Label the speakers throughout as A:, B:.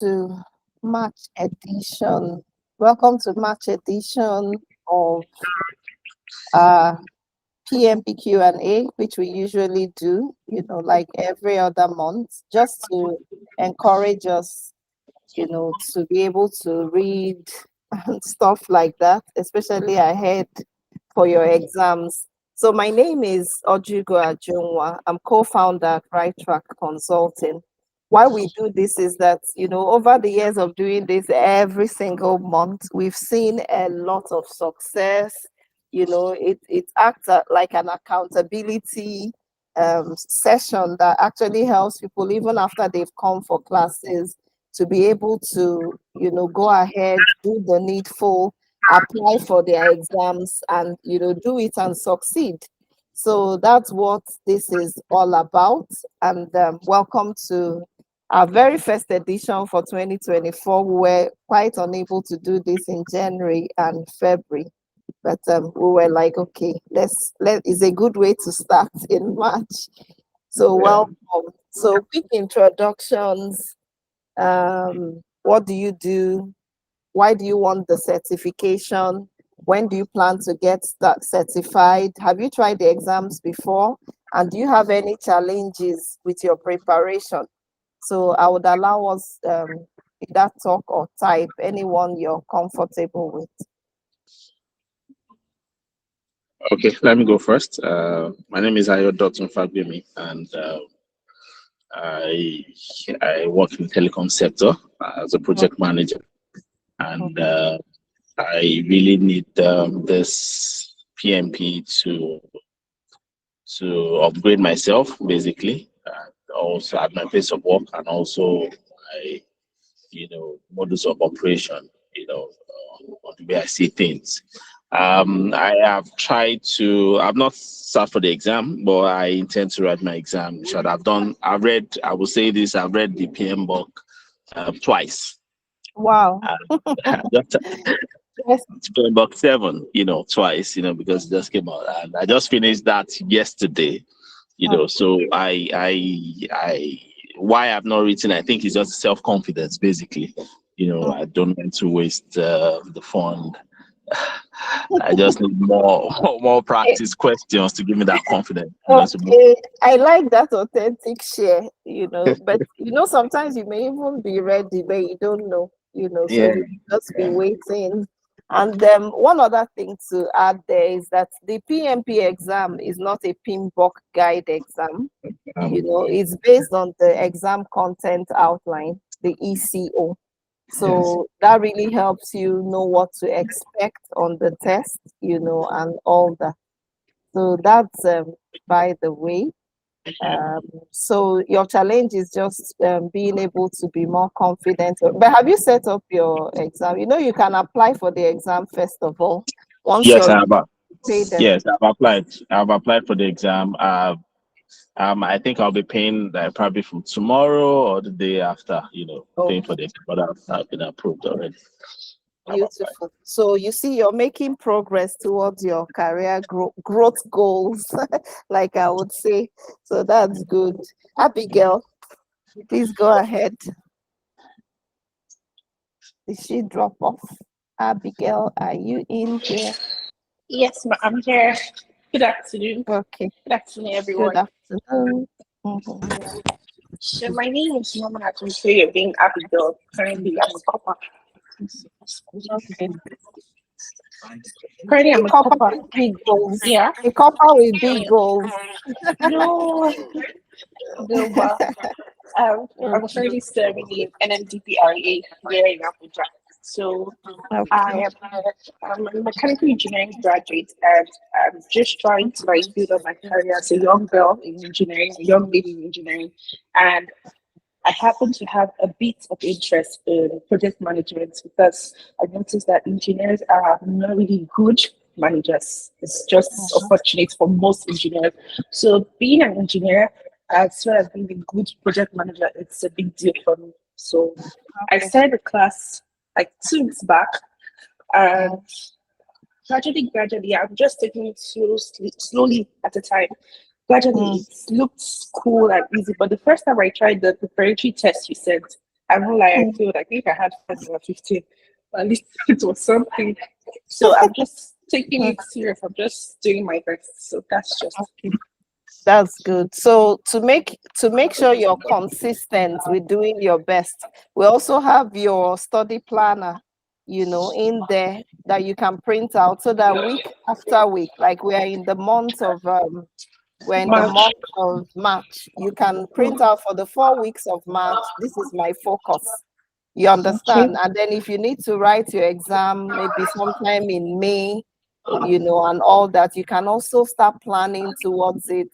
A: to March edition. Welcome to March edition of uh, PMP Q&A, which we usually do, like every other month, just to encourage us, to be able to read and stuff like that, especially ahead for your exams. So my name is Ojugo Ajunwa. I'm co-founder at Right Track Consulting. Why we do this is that, over the years of doing this every single month, we've seen a lot of success. It acts like an accountability session that actually helps people, even after they've come for classes, to be able to, go ahead, do the needful, apply for their exams, and do it and succeed. So that's what this is all about. And welcome to our very first edition for 2024. We were quite unable to do this in January and February, but we were like, okay, it's a good way to start in March. So welcome. So quick introductions. What do you do? Why do you want the certification? When do you plan to get that certified? Have you tried the exams before? And do you have any challenges with your preparation? So I would allow us that talk or type, anyone you're comfortable with.
B: Okay, let me go first. My name is Ayo Dotun Fagbemi, and I work in the telecom sector as a project manager. And I really need this PMP to upgrade myself, basically, also at my place of work, and also my, modus of operation, on the way I see things. I have tried to. I've not sat for the exam, but I intend to write my exam. I've read the PM book twice.
A: Wow.
B: It's been about 7, twice, because it just came out, and I just finished that yesterday, So why I've not written, I think it's just self-confidence, basically. I don't want to waste the fund. I just need more practice questions to give me that confidence.
A: Okay, I like that authentic share, but sometimes you may even be ready, but you don't know, so you just be waiting. And one other thing to add there is that the PMP exam is not a PMBOK guide exam. It's based on the exam content outline, the ECO. So that really helps you know what to expect on the test, and all that. So that's by the way. So your challenge is just being able to be more confident. But have you set up your exam? You can apply for the exam first of all.
B: Yes, I've applied. I've applied for the exam. I think I'll be paying probably from tomorrow or the day after, paying for the exam, but I've been approved already.
A: Beautiful. So you see, you're making progress towards your career growth goals, like I would say. So that's good. Abigail, please go ahead. Did she drop off? Abigail, are you in here?
C: Yes, I'm here. Good afternoon.
A: Okay.
C: Good afternoon, everyone.
A: Good afternoon.
C: So my name is Mama Atuntoye being Abigail, currently I'm a copper.
A: Okay.
C: Currently I'm a copper.
A: With big goals.
C: Yeah.
A: A copper with big goals.
C: No, but I'm currently serving in NMDPRA here in Abuja. So I'm a mechanical engineering graduate, and I'm just trying to build up my career as a young girl in engineering, a young lady in engineering, and I happen to have a bit of interest in project management because I noticed that engineers are not really good managers. It's just unfortunate for most engineers. So being an engineer as well as being a good project manager, it's a big deal for me. So I started the class like 2 weeks back, and gradually, I'm just taking it slowly at a time. Gradually, it looked cool and easy, but the first time I tried the preparatory test you sent, I won't lie, I failed. I think I had 15, but at least it was something. So I'm just taking it serious. I'm just doing my best. So that's just it.
A: That's good. So to make sure you're consistent with doing your best, we also have your study planner, in there that you can print out so that week after week, like we're in the
C: March.
A: month of March, you can print out for the 4 weeks of March. This is my focus. You
C: Okay.
A: understand? And then if you need to write your exam, maybe sometime in May, and all that, you can also start planning towards it,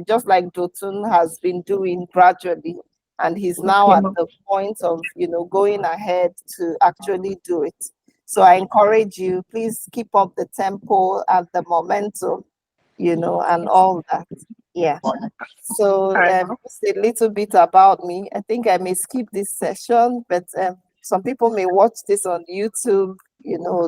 A: just like Dotun has been doing gradually. And he's now
C: Okay,
A: at
C: ma'am.
A: the point of, going ahead to actually do it. So I encourage you, please keep up the tempo and the momentum, and all that. Yeah. So
C: All right, ma'am.
A: just a little bit about me. I think I may skip this session, but some people may watch this on YouTube,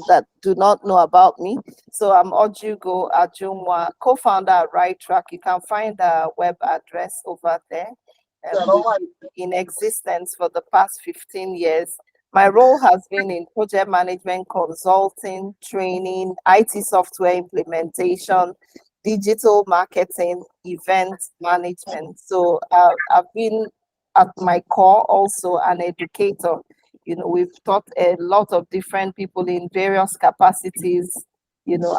A: that do not know about me. So I'm Ojugo Ajumwa, co-founder at Right Track. You can find our web address over there. We've been in existence for the past 15 years. My role has been in project management, consulting, training, IT software implementation, digital marketing, event management. So I've been at my core also an educator. We've taught a lot of different people in various capacities,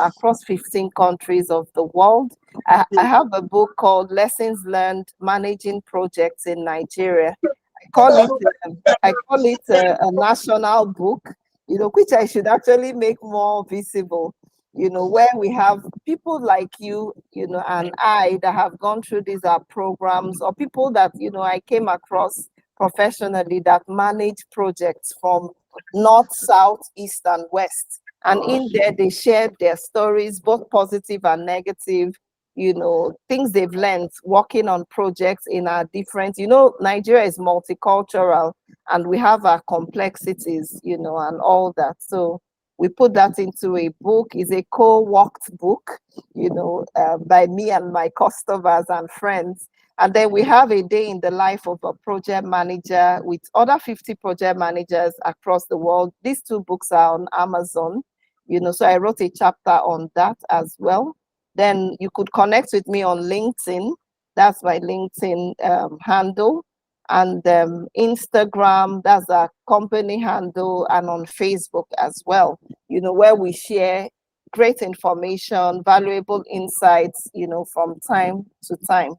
A: across 15 countries of the world. I have a book called Lessons Learned Managing Projects in Nigeria. I call it a national book, which I should actually make more visible, where we have people like you, and I that have gone through these programs, or people that, I came across professionally that manage projects from north, south, east, and west. And in there, they shared their stories, both positive and negative, things they've learned working on projects in our different, Nigeria is multicultural and we have our complexities, and all that. So we put that into a book. It's a co-worked book, by me and my customers and friends. And then we have a day in the life of a project manager with other 50 project managers across the world. These two books are on Amazon, so I wrote a chapter on that as well. Then you could connect with me on LinkedIn. That's my LinkedIn handle. And Instagram, that's our company handle, and on Facebook as well, where we share great information, valuable insights, from time to time.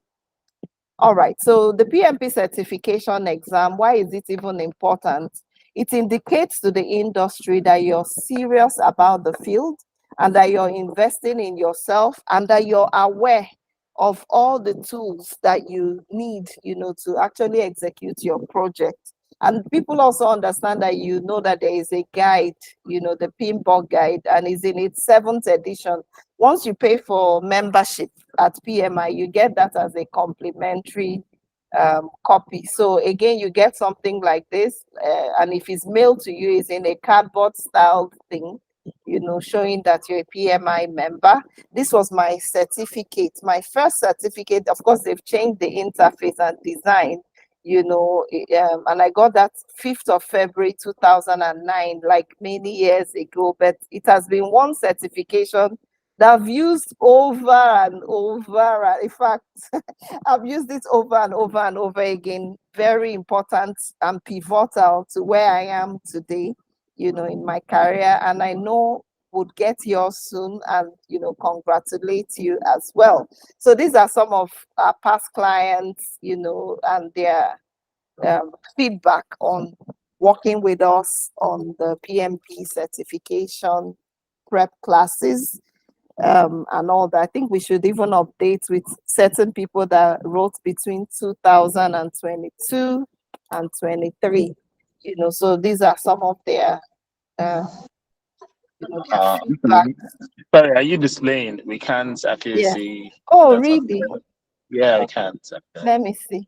A: All right, so the PMP certification exam, why is it even important? It indicates to the industry that you're serious about the field and that you're investing in yourself and that you're aware of all the tools that you need, to actually execute your project. And people also understand that that there is a guide, the PMBOK guide, and is in its 7th edition. Once you pay for membership at PMI, you get that as a complimentary copy. So again, you get something like this, and if it's mailed to you, it's in a cardboard style thing, showing that you're a PMI member. This was my certificate, my first certificate. Of course, they've changed the interface and design, and I got that 5th of February 2009, like many years ago. But it has been one certification that I've used over and over. In fact, I've used it over and over and over again. Very important and pivotal to where I am today, in my career. And I know would get yours soon, and congratulate you as well. So these are some of our past clients, and their feedback on working with us on the PMP certification prep classes, and all that. I think we should even update with certain people that wrote between 2022 and 23. So these are some of their, their feedback.
B: Sorry, are you displaying? We can't actually
A: Yeah.
B: see.
A: Oh,
B: That's what-
A: really?
B: Yeah, we can't.
A: Let me see.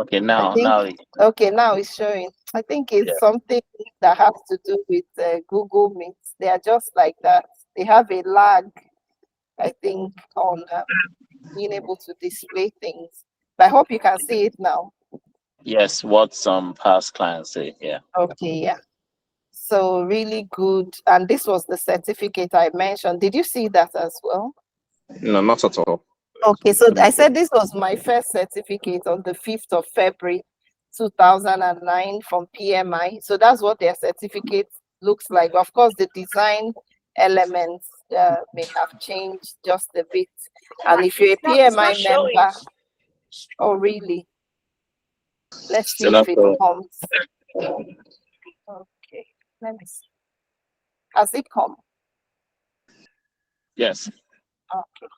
B: Okay,
A: I
B: now,
A: think,
B: now,
A: okay, now it's showing. I think
B: yeah.
A: it's something that has to do with Google Meet. They are just like that. They have a lag, I think, on being able to display things. But I hope you can see it now.
B: Yes, what some past clients say. Yeah.
A: Okay, yeah. So really good. And this was the certificate I mentioned. Did you see that as well?
B: No, not at all.
A: Okay, so I said this was my first certificate on the 5th of February 2009 from PMI. So that's what their certificate looks like. Of course, the design elements may have changed just a bit. And if you're a
C: It's not
A: PMI
C: showing.
A: member, oh really? Let's see
B: So
A: if
B: not
A: it
B: so.
A: comes. Okay, let me see. Has it come?
B: Yes.
A: Okay.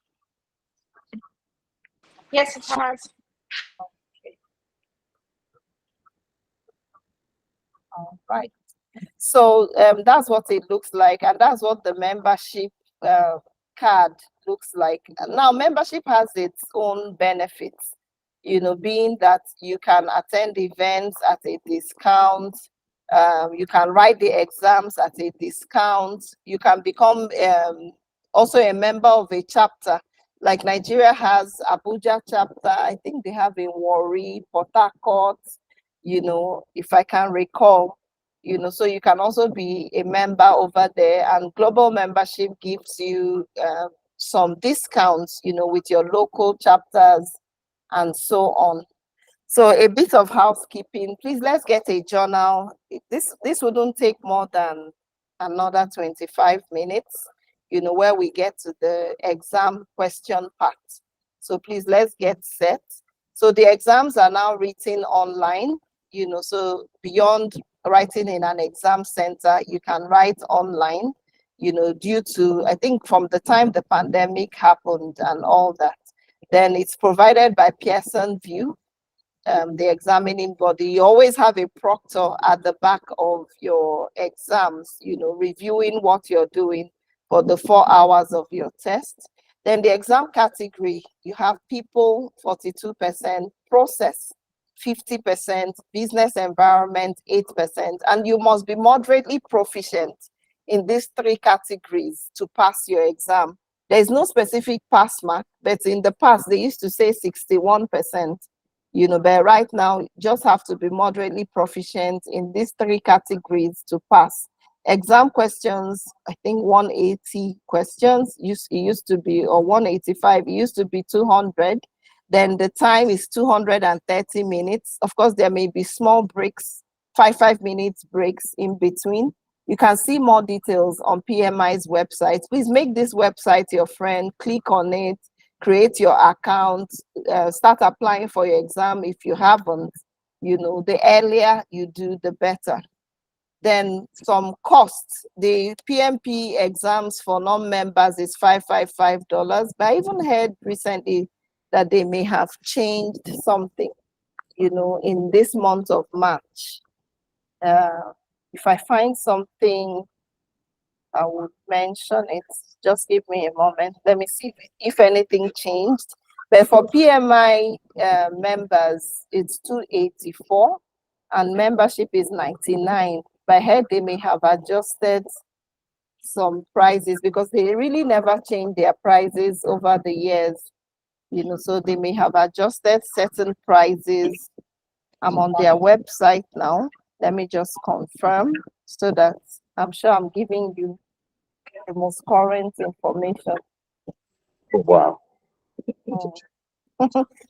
C: Yes, it has.
A: Okay. All right. So that's what it looks like, and that's what the membership uh, card looks like. Now, membership has its own benefits, being that you can attend events at a discount, you can write the exams at a discount, you can become also a member of a chapter. Like Nigeria has Abuja chapter, I think they have in Warri, Port Harcourt, if I can recall. So you can also be a member over there, and global membership gives you some discounts, with your local chapters and so on. So a bit of housekeeping. Please, let's get a journal. This wouldn't take more than another 25 minutes, where we get to the exam question part. So please, let's get set. So the exams are now written online, so beyond writing in an exam center, you can write online, due to, I think, from the time the pandemic happened and all that. Then it's provided by Pearson VUE, the examining body. You always have a proctor at the back of your exams, reviewing what you're doing for the 4 hours of your test. Then the exam category, you have people, 42%, process, 50%, business environment, 8%, and you must be moderately proficient in these three categories to pass your exam. There is no specific pass mark, but in the past, they used to say 61%. But right now, you just have to be moderately proficient in these three categories to pass. Exam questions, I think 180 questions, it used to be, or 185, it used to be 200. Then the time is 230 minutes. Of course, there may be small breaks, 5 minutes breaks in between. You can see more details on PMI's website. Please make this website your friend, click on it, create your account, start applying for your exam if you haven't. The earlier you do, the better. Then some costs. The PMP exams for non-members is $555. But I even heard recently that they may have changed something, in this month of March. If I find something, I would mention it. Just give me a moment. Let me see if anything changed. But for PMI members, it's 284 and membership is 99. By head, they may have adjusted some prices because they really never change their prices over the years. So they may have adjusted certain prices. I'm on their website now. Let me just confirm so that I'm sure I'm giving you the most current information.
B: Wow.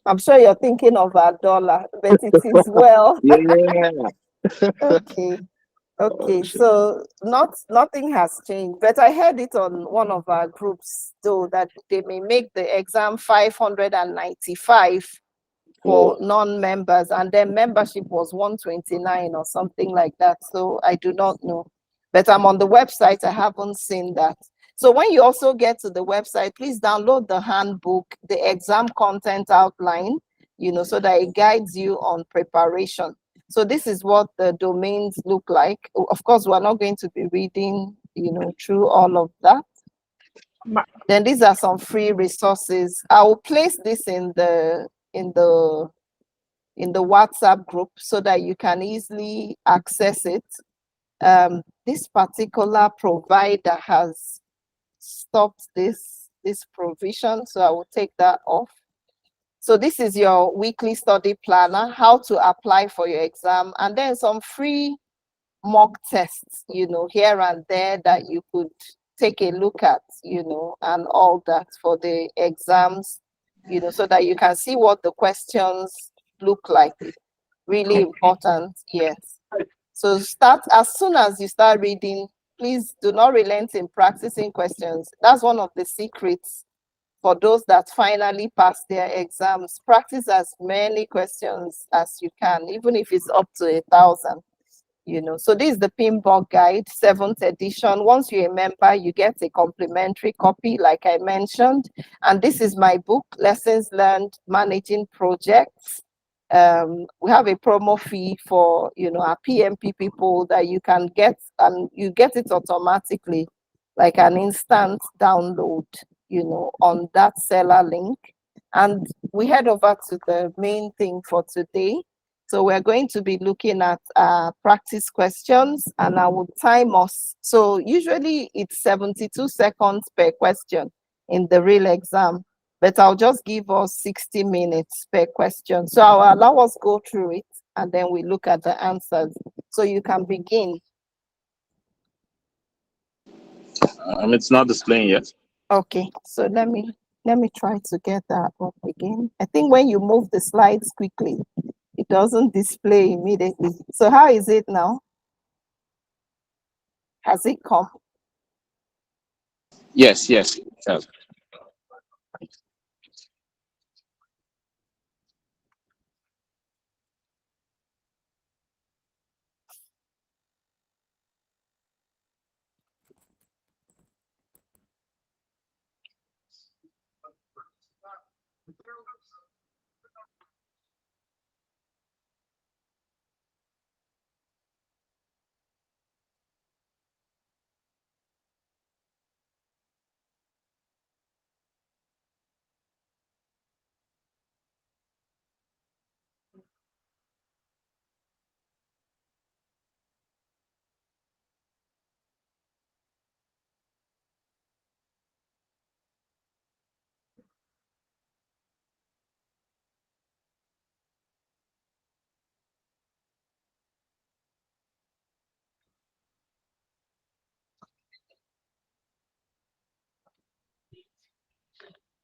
A: I'm sure you're thinking of our dollar, but it is well.
B: Yeah.
A: Okay. Okay, so nothing has changed, but I heard it on one of our groups though that they may make the exam 595 for non-members, and then membership was 129 or something like that. So I do not know, but I'm on the website. I haven't seen that. So when you also get to the website, please download the handbook, the exam content outline, so that it guides you on preparation. So this is what the domains look like. Of course, we're not going to be reading, through all of that. Then these are some free resources. I will place this in the WhatsApp group so that you can easily access it. This particular provider has stopped this provision, so I will take that off. So this is your weekly study planner, how to apply for your exam, and then some free mock tests, here and there that you could take a look at, and all that for the exams, so that you can see what the questions look like. Really important, yes. So start as soon as you start reading. Please do not relent in practicing questions. That's one of the secrets for those that finally pass their exams. Practice as many questions as you can, even if it's up to 1,000. So this is the pinball guide, 7th edition. Once you're a member, you get a complimentary copy, like I mentioned. And this is my book, Lessons Learned Managing Projects. We have a promo fee for our PMP people that you can get, and you get it automatically, like an instant download, on that seller link. And we head over to the main thing for today. So we're going to be looking at practice questions, and I will time us. So usually it's 72 seconds per question in the real exam, but I'll just give us 60 minutes per question. So I'll allow us go through it, and then we look at the answers. So you can begin.
B: It's not displaying yet.
A: Okay, so let me try to get that up again. I think when you move the slides quickly, it doesn't display immediately. So how is it now? Has it come?
B: Yes.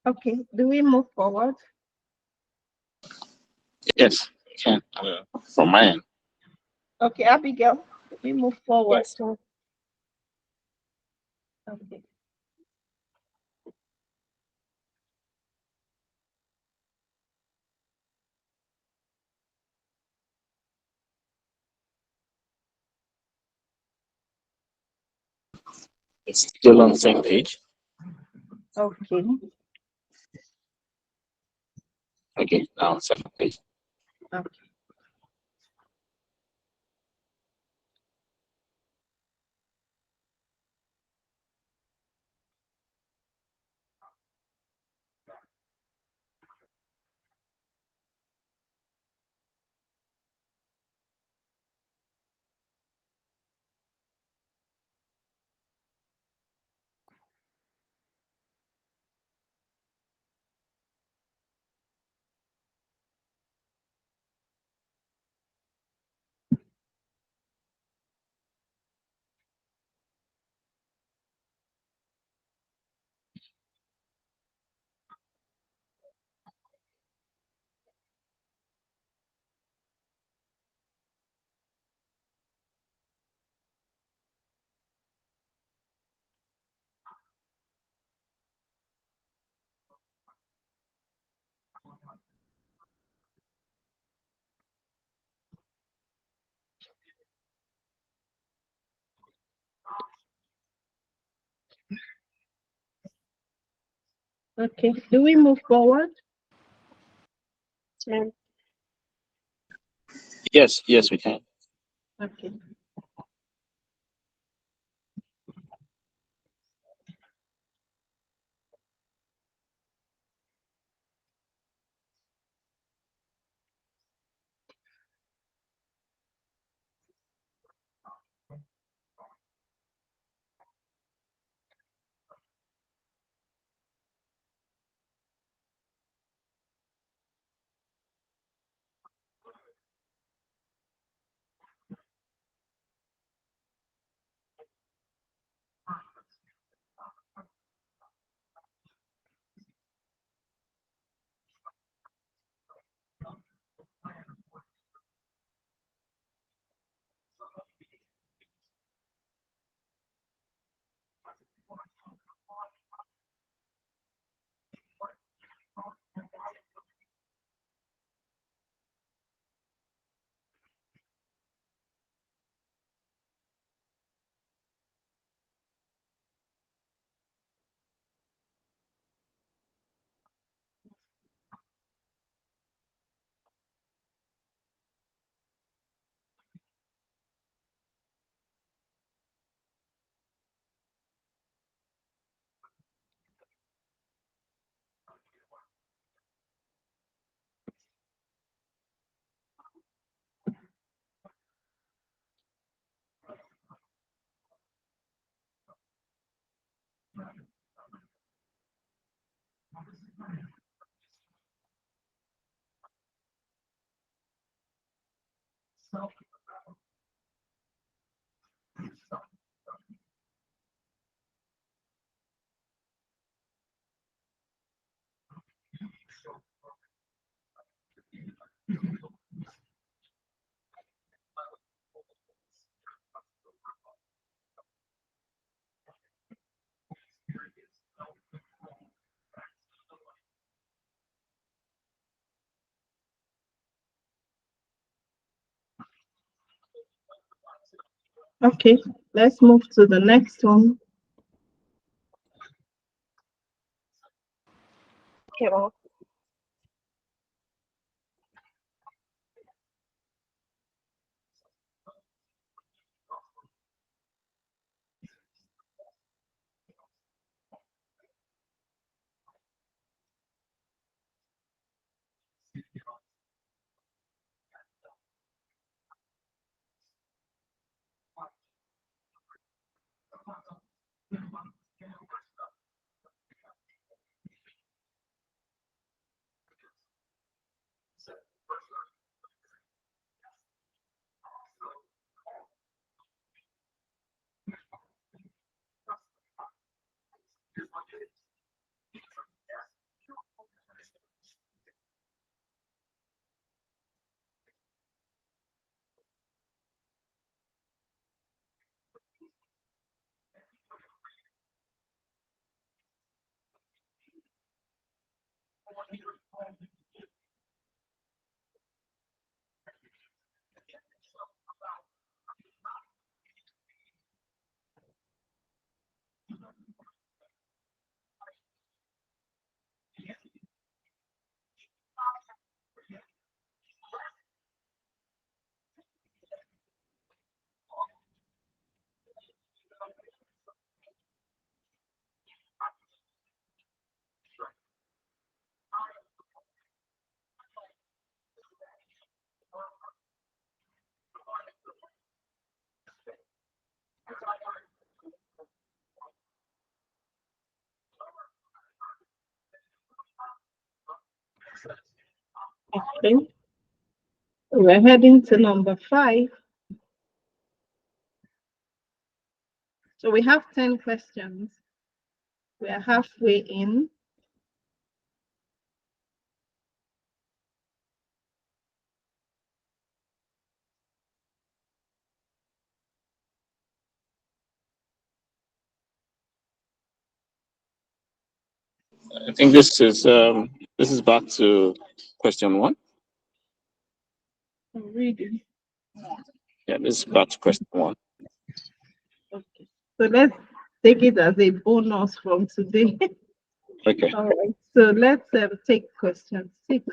A: Okay, do we move forward?
B: Yes, can. From my end.
A: Okay, Abigail, we move forward.
C: Yes, ma'am.
A: Okay.
B: It's still on the same page.
A: Okay.
B: Okay, now second page.
A: Okay. Okay, do we move forward?
C: Yes, ma'am.
B: Yes, we can.
A: Okay. Okay, let's move to the next one.
C: Okay, well,
A: Okay, we're heading to number 5. So we have 10 questions. We are halfway in.
B: I think this is back to question 1.
A: I'm reading.
B: Yeah, this is back to question 1.
A: Okay. So let's take it as a bonus from today.
B: Okay.
A: All right. So let's take question 6.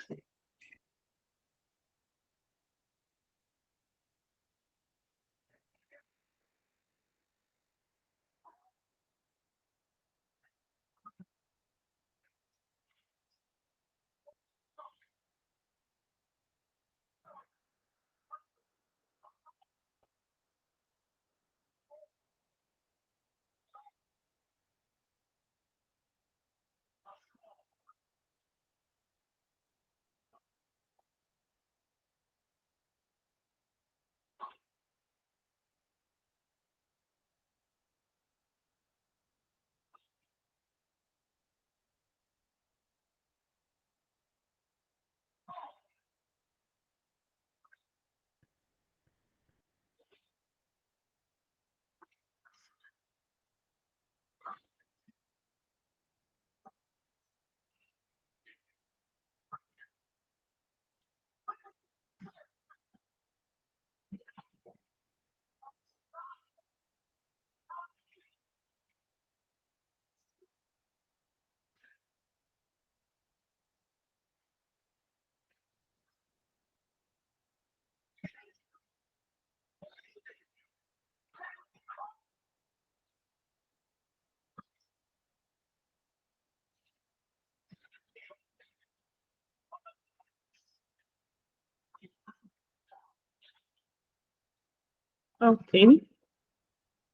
A: Okay.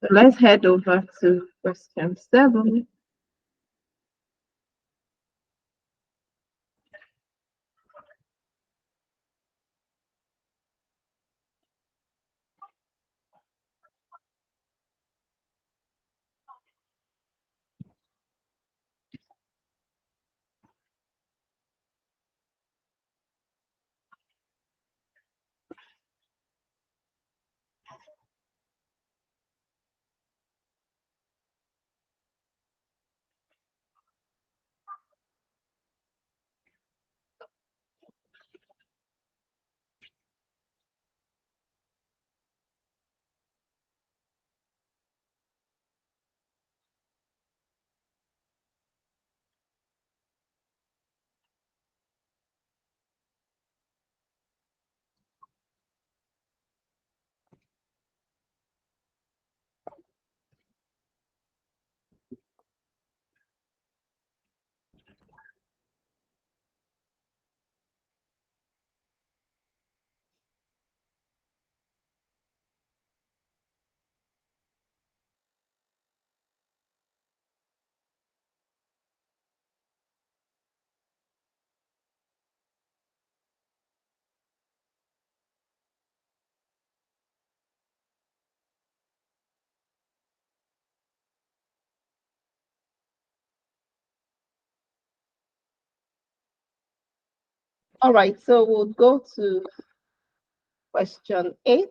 A: So let's head over to question 7. All right, so we'll go to question 8.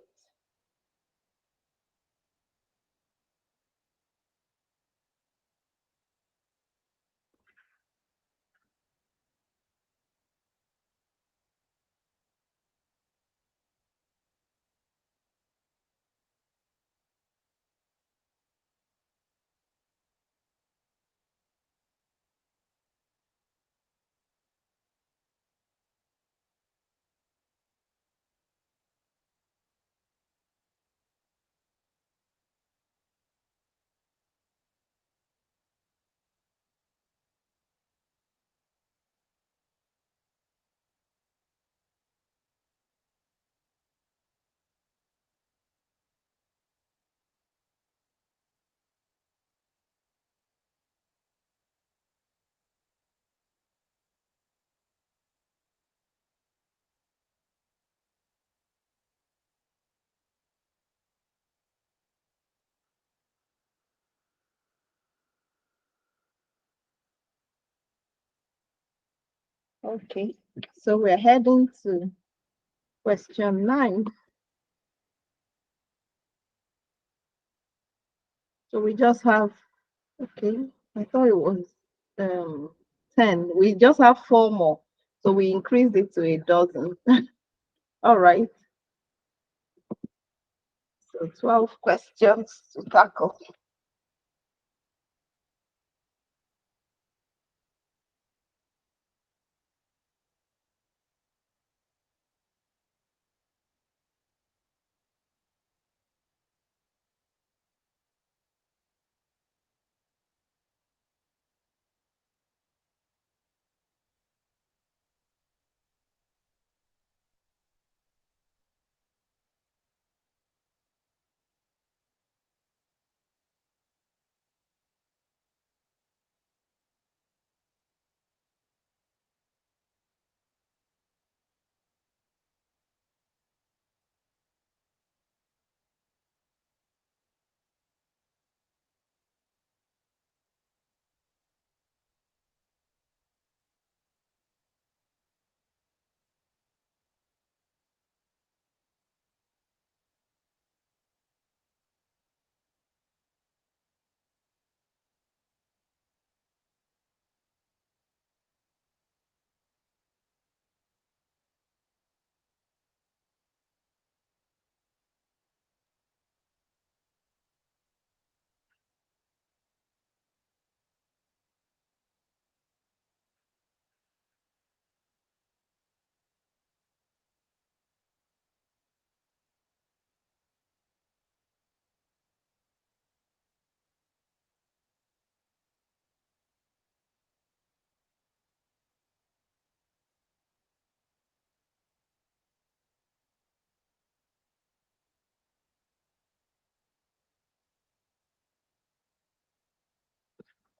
A: Okay, so we're heading to question 9. So we just have, okay, I thought it was 10. We just have 4 more. So we increased it to a dozen. All right. So 12 questions to tackle.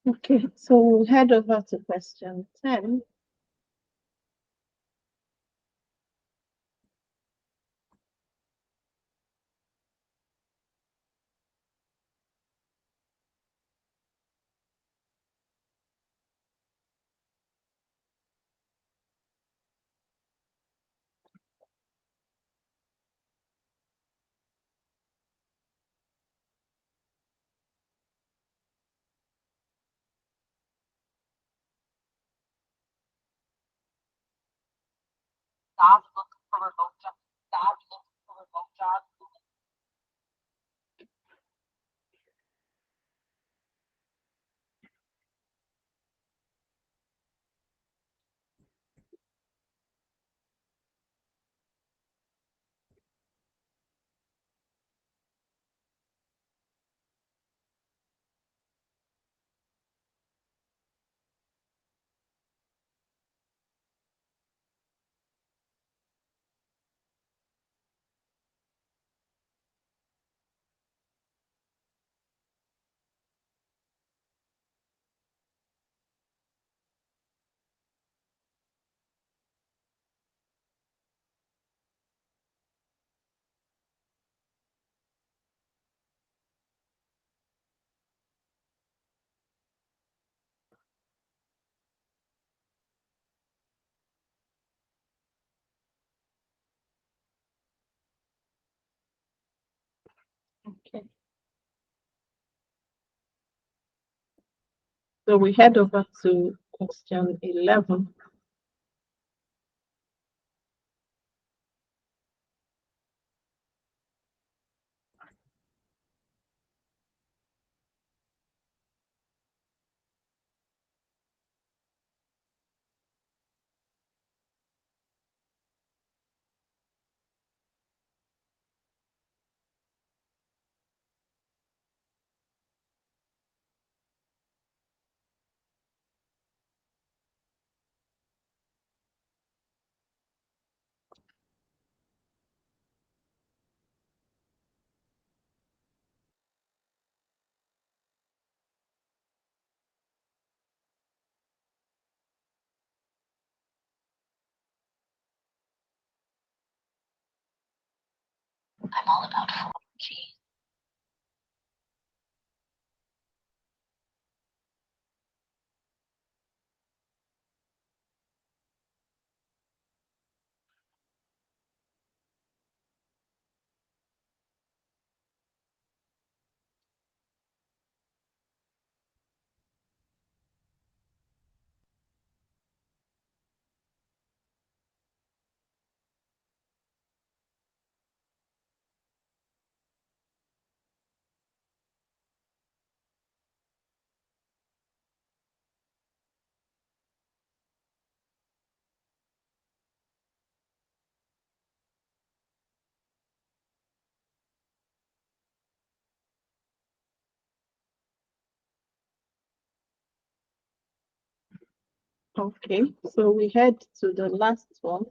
A: Okay, so we'll head over to question 10. So we head over to question 11. Okay, so we head to the last one.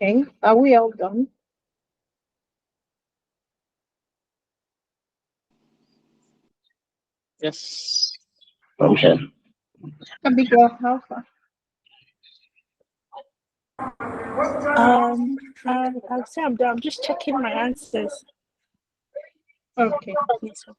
A: Okay, are we all done?
B: Yes. Okay.
A: Abigail, how far?
C: I'll say I'm done. I'm just checking my answers.
A: Okay.
C: Yes, sir.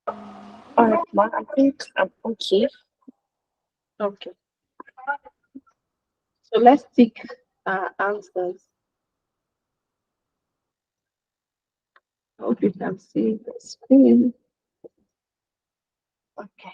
C: All right, Ma, I think I'm okay.
A: Okay. So let's tick our answers. I hope you can see the screen. Okay.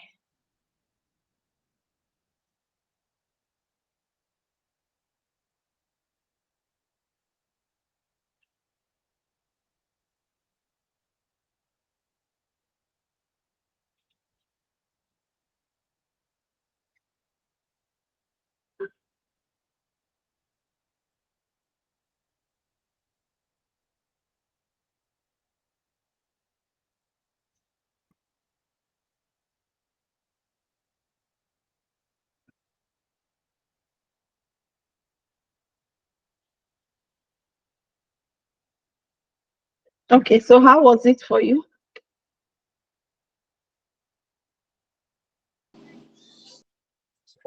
A: Okay, so how was it for you?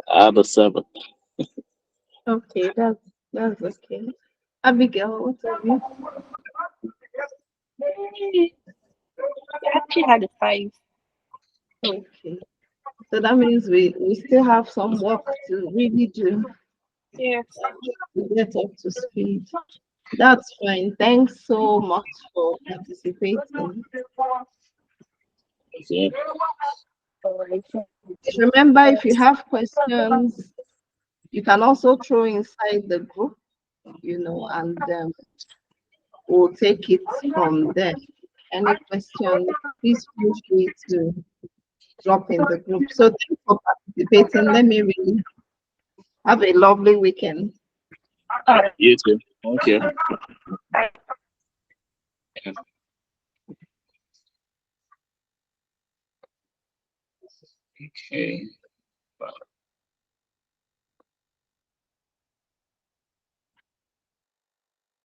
B: The 7.
A: Okay, that's okay. Abigail, what of you?
C: I actually had a 5.
A: Okay, so that means we still have some work to really do
C: Yes.
A: to get up to speed. That's fine. Thanks so much for participating.
B: Okay.
A: Remember, if you have questions, you can also throw inside the group, and we'll take it from there. Any questions, please feel free to drop in the group. So thanks for participating. Let me really have a lovely weekend.
B: You too. Okay. Okay.